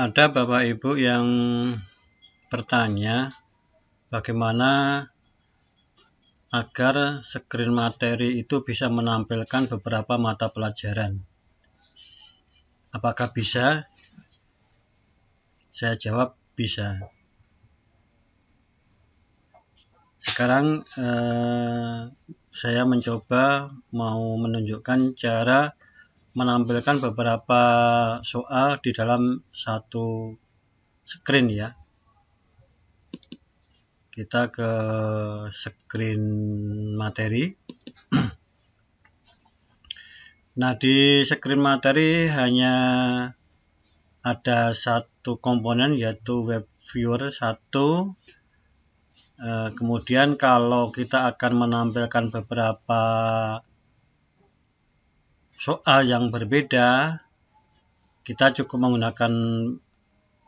Ada Bapak Ibu yang bertanya bagaimana agar screen materi itu bisa menampilkan beberapa mata pelajaran. Apakah bisa? Saya jawab bisa. Sekarang saya mencoba mau menunjukkan cara menampilkan beberapa soal di dalam satu screen ya. Kita ke screen materi. Nah, di screen materi hanya ada satu komponen yaitu web viewer 1. Kemudian kalau kita akan menampilkan beberapa soal yang berbeda, kita cukup menggunakan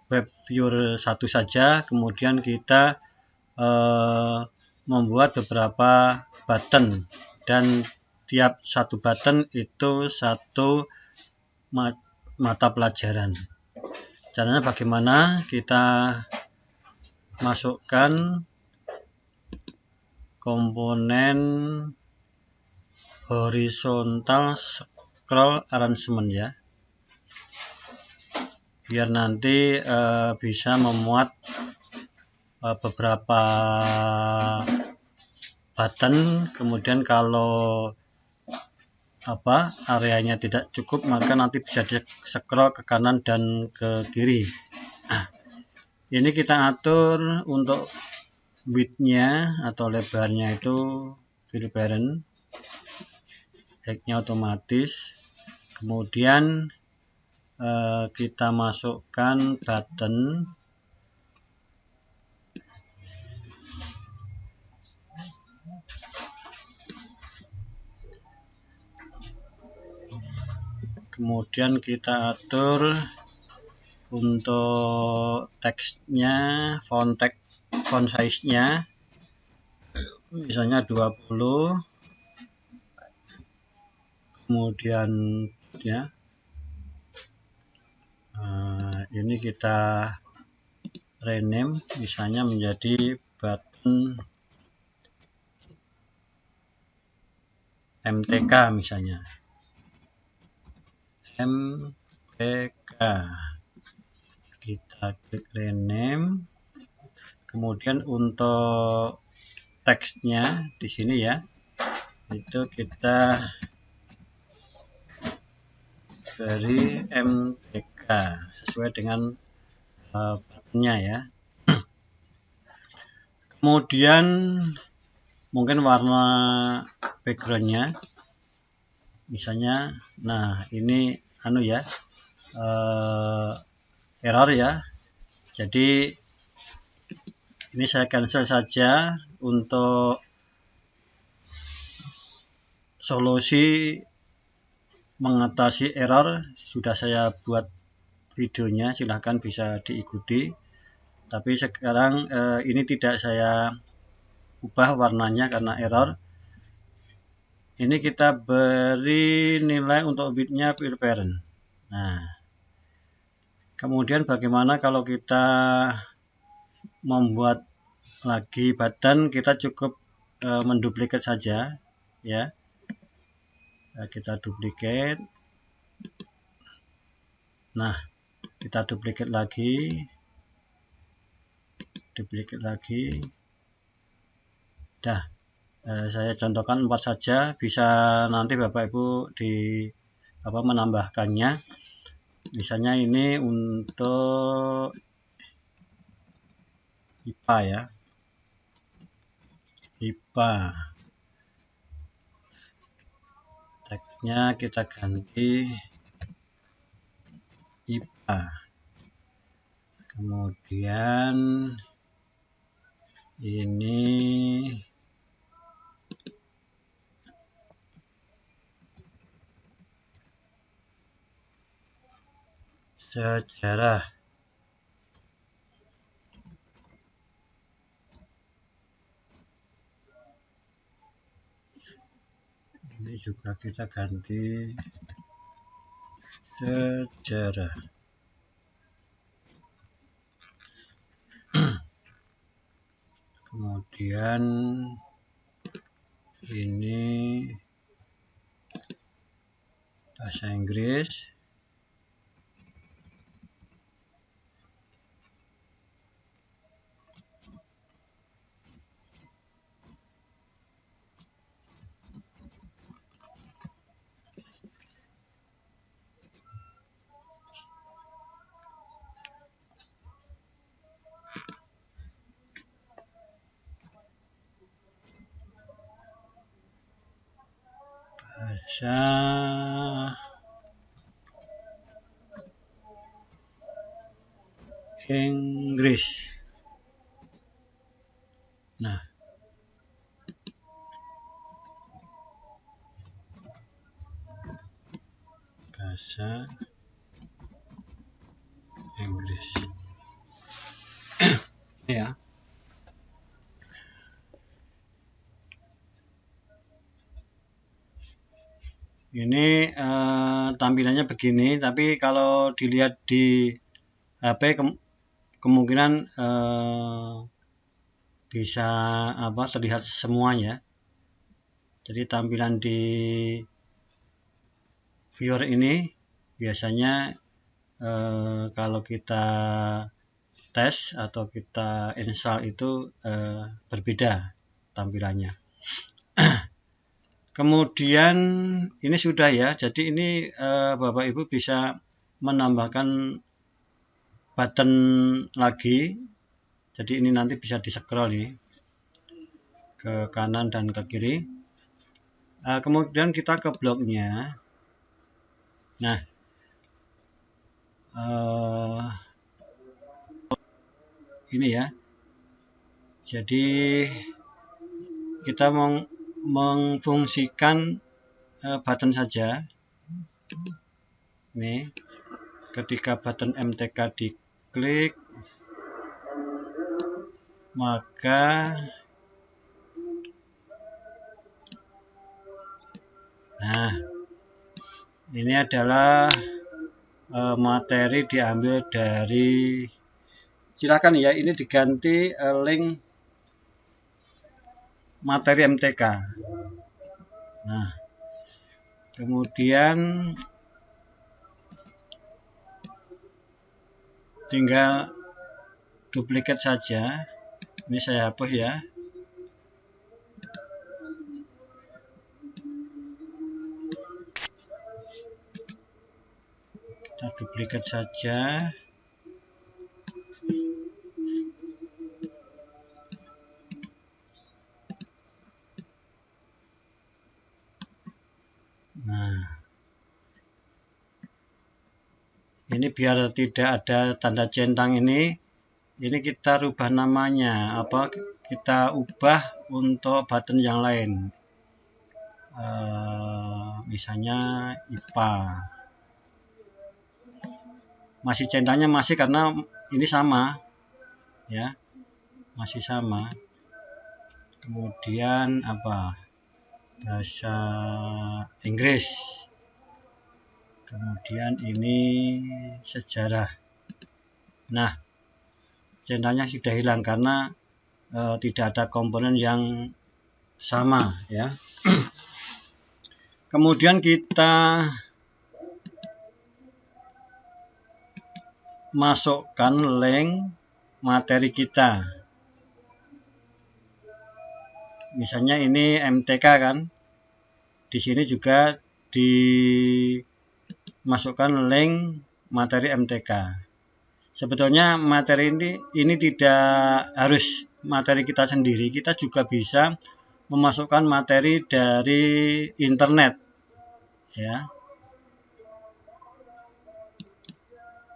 web viewer 1 saja. Kemudian kita membuat beberapa button, dan tiap satu button itu satu mata pelajaran. Caranya bagaimana? Kita masukkan komponen horizontal scroll arrangement ya, biar nanti bisa memuat beberapa button. Kemudian kalau areanya tidak cukup, maka nanti bisa di scroll ke kanan dan ke kiri. Ini kita atur untuk width-nya atau lebarnya itu fill parent, height-nya otomatis. Kemudian kita masukkan button. Kemudian kita atur untuk teksnya, font size-nya misalnya 20. Kemudian ya, ini kita rename misalnya menjadi button MTK misalnya. MTK. Kita klik rename. Kemudian untuk teksnya di sini ya, itu kita beri MTK sesuai dengan buttonnya ya. Kemudian mungkin warna backgroundnya misalnya, nah ini error ya, jadi ini saya cancel saja. Untuk solusi mengatasi error sudah saya buat videonya, silahkan bisa diikuti. Tapi sekarang ini tidak saya ubah warnanya karena error. Ini kita beri nilai untuk width-nya fill parent. Nah, kemudian bagaimana kalau kita membuat lagi button? Kita cukup menduplikat saja ya. Kita duplikat. Nah, kita duplikat lagi. Dah, saya contohkan 4 saja, bisa nanti Bapak Ibu menambahkannya. Misalnya ini untuk IPA ya, IPA. Tagnya kita ganti IPA. Kemudian ini sejarah. Ini juga kita ganti sejarah. kemudian ini bahasa Inggris, bahasa Inggris. Nah, bahasa Inggris ya. Ini tampilannya begini, tapi kalau dilihat di HP kemungkinan bisa terlihat semuanya. Jadi tampilan di viewer ini biasanya kalau kita tes atau kita install itu berbeda tampilannya. Kemudian ini sudah ya, jadi ini Bapak Ibu bisa menambahkan button lagi. Jadi ini nanti bisa di scroll nih ke kanan dan ke kiri. Kemudian kita ke blognya. Nah, ini ya. Jadi kita memfungsikan button saja. Nih, ketika button MTK diklik, maka ini adalah materi diambil dari, silakan ya, ini diganti link materi MTK. Nah, kemudian tinggal duplikat saja. Ini saya hapus ya. Kita duplikat saja. Nah, ini biar tidak ada tanda centang ini kita rubah namanya, kita ubah untuk button yang lain, misalnya IPA. Masih centangnya masih, karena ini sama ya, masih sama. Kemudian bahasa Inggris, kemudian ini sejarah. Nah, centangnya sudah hilang karena tidak ada komponen yang sama ya. Kemudian kita masukkan link materi kita. Misalnya ini MTK kan. Di sini juga dimasukkan link materi MTK. Sebetulnya materi ini tidak harus materi kita sendiri. Kita juga bisa memasukkan materi dari internet ya.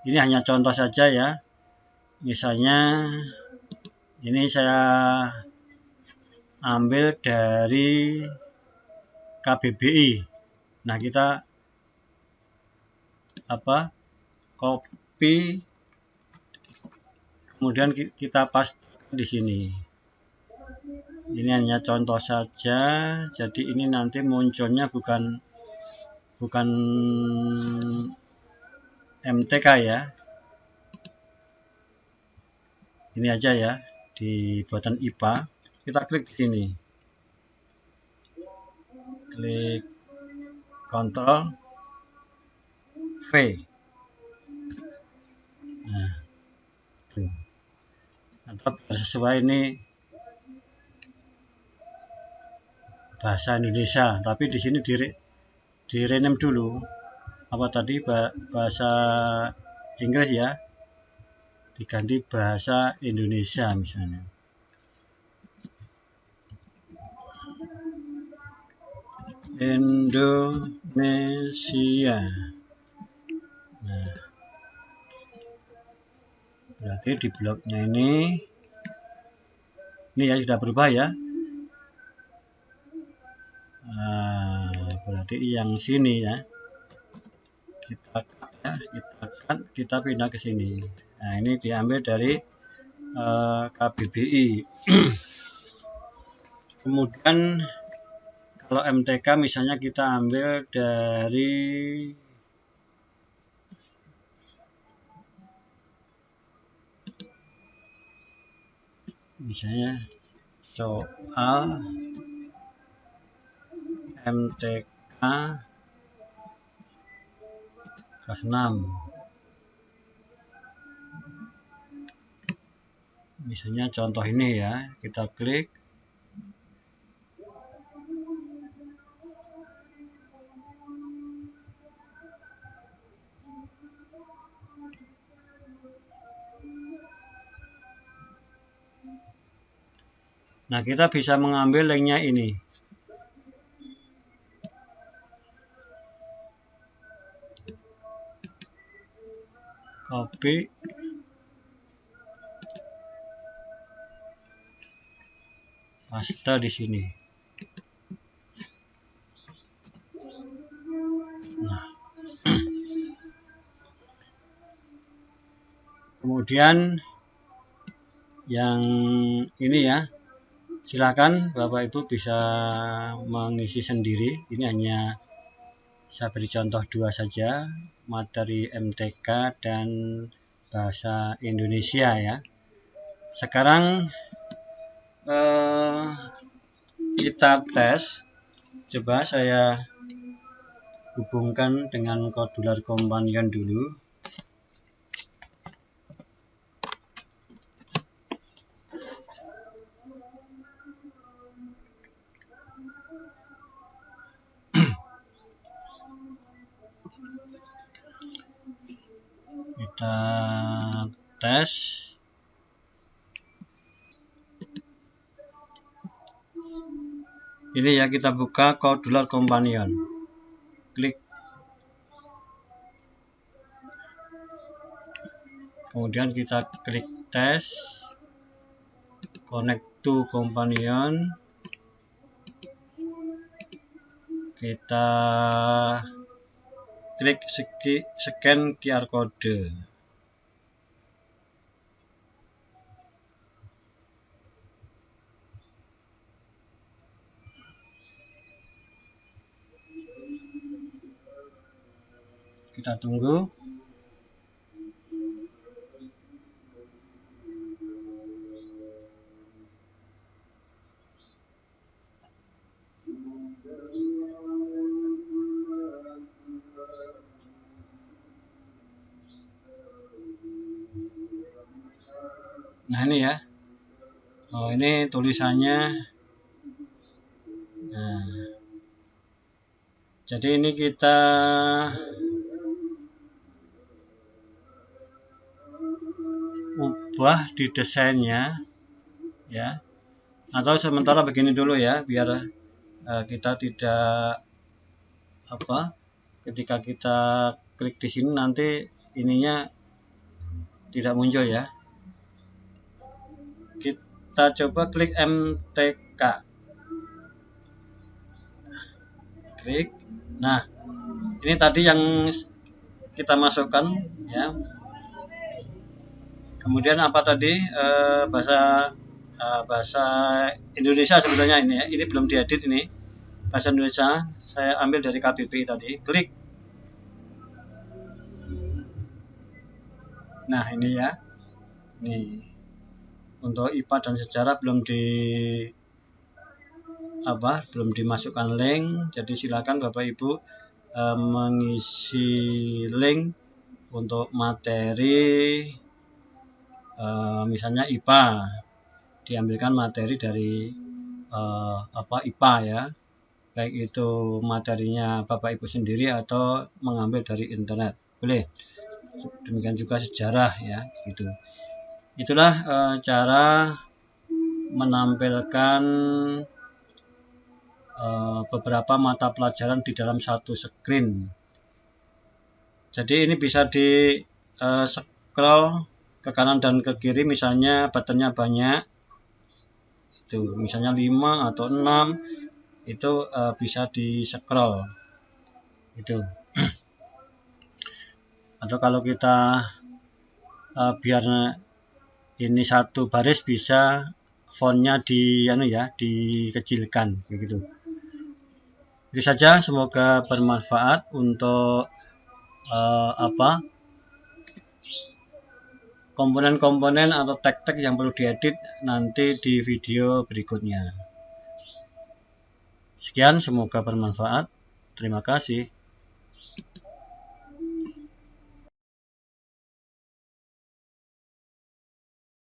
Ini hanya contoh saja ya. Misalnya ini saya ambil dari KBBI. Nah, kita copy, kemudian kita paste di sini. Ini hanya contoh saja. Jadi ini nanti munculnya bukan MTK ya. Ini aja ya. di button IPA, kita klik di sini, klik Ctrl V. Nah, tuh. Atau sesuai ini bahasa Indonesia, tapi di sini di rename dulu. Apa tadi bahasa Inggris ya, diganti bahasa Indonesia misalnya. Indonesia. Nah, berarti di bloknya ini ya sudah berubah ya. Nah, berarti yang sini ya. Kita pindah ke sini. Nah, ini diambil dari KBBI. Kemudian kalau MTK misalnya kita ambil dari misalnya soal MTK kelas 6. Misalnya contoh ini ya, kita klik. Nah, kita bisa mengambil linknya ini. Copy. Paste di sini. Nah. Kemudian yang ini ya, silakan Bapak Ibu bisa mengisi sendiri. Ini hanya saya beri contoh 2 saja, materi MTK dan bahasa Indonesia ya. Sekarang kita tes. Coba saya hubungkan dengan Modular Companion dulu. Kita tes. Ini ya, kita buka Modular Companion. Klik. Kemudian kita klik tes. Connect to Companion. Kita klik scan QR code. Kita tunggu. Nah, ini ya. Oh, ini tulisannya. Nah, jadi ini kita ubah di desainnya ya. Atau sementara begini dulu ya, biar kita tidak ketika kita klik di sini nanti ininya tidak muncul ya. Kita coba klik MTK. Klik. Nah, ini tadi yang kita masukkan ya. Kemudian apa tadi bahasa Indonesia sebetulnya ini ya. Ini belum diedit ini. Bahasa Indonesia saya ambil dari KBBI tadi. Klik. Nah, ini ya. Nih. Untuk IPA dan sejarah belum dimasukkan link, jadi silakan Bapak Ibu mengisi link untuk materi misalnya IPA, diambilkan materi dari IPA ya, baik itu materinya Bapak Ibu sendiri atau mengambil dari internet, boleh. Demikian juga sejarah ya, gitu. Itulah cara menampilkan beberapa mata pelajaran di dalam satu screen. Jadi ini bisa di scroll ke kanan dan ke kiri, misalnya buttonnya banyak, itu misalnya 5 atau 6, itu bisa di scroll itu. Atau kalau kita biar ini satu baris, bisa fontnya dikecilkan begitu. Itu saja, semoga bermanfaat untuk komponen-komponen atau tag-tag yang perlu diedit nanti di video berikutnya. Sekian, semoga bermanfaat. Terima kasih.